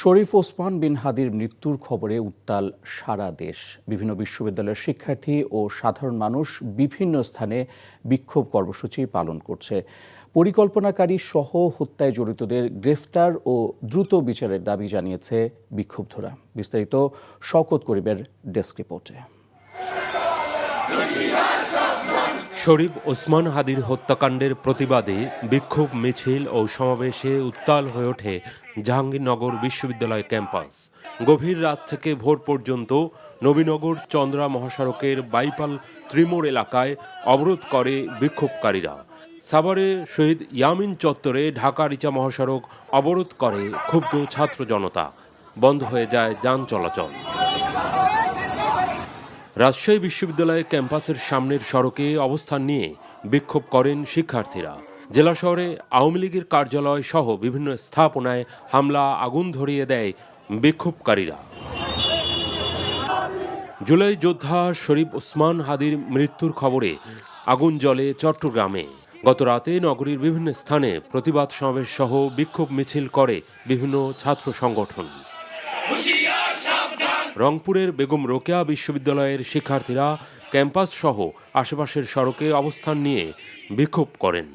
শরীফ ওসমান বিন হাদির মৃত্যুর খবরে উত্তাল সারা দেশ। বিভিন্ন বিশ্ববিদ্যালয়ের শিক্ষার্থী ও সাধারণ মানুষ বিভিন্ন স্থানে বিক্ষোভ কর্মসূচি পালন করছে। পরিকল্পনাকারী সহ হত্যায় জড়িতদের গ্রেফতার ও দ্রুত বিচারের দাবি জানিয়েছে বিক্ষুব্ধরা। বিস্তারিত শওকত করিমের ডেস্ক রিপোর্টে। শরীফ ওসমান হাদির হত্যাকাণ্ডের প্রতিবাদে বিক্ষোভ মিছিল ও সমাবেশে উত্তাল হয়ে ওঠে জাহাঙ্গীরনগর বিশ্ববিদ্যালয় ক্যাম্পাস। গভীর রাত থেকে ভোর পর্যন্ত নবীনগর চন্দ্রা মহাসড়কের বাইপাল ত্রিমোড় এলাকায় অবরোধ করে বিক্ষোভকারীরা। সাভারে শহীদ ইয়ামিন চত্বরে ঢাকা রিচা মহাসড়ক অবরোধ করে ক্ষুব্ধ ছাত্র জনতা। বন্ধ হয়ে যায় যান চলাচল। রাজশাহী বিশ্ববিদ্যালয় ক্যাম্পাসের সামনের সড়কে অবস্থান নিয়ে বিক্ষোভ করেন শিক্ষার্থীরা। জেলা শহরে আওয়ামী লীগের কার্যালয় সহ বিভিন্ন স্থাপনায় হামলা, আগুন ধরিয়ে দেয় বিক্ষোভকারীরা। জুলাই যোদ্ধা শরীফ ওসমান হাদির মৃত্যুর খবরে আগুন জ্বলে চট্টগ্রামে। গত রাতে নগরীর বিভিন্ন স্থানে প্রতিবাদ সমাবেশ সহ বিক্ষোভ মিছিল করে বিভিন্ন ছাত্র সংগঠন। রংপুরের বেগম রোকেয়া বিশ্ববিদ্যালয়ের শিক্ষার্থীরা ক্যাম্পাস সহ আশেপাশের সড়কে অবস্থান নিয়ে বিক্ষোভ করেন।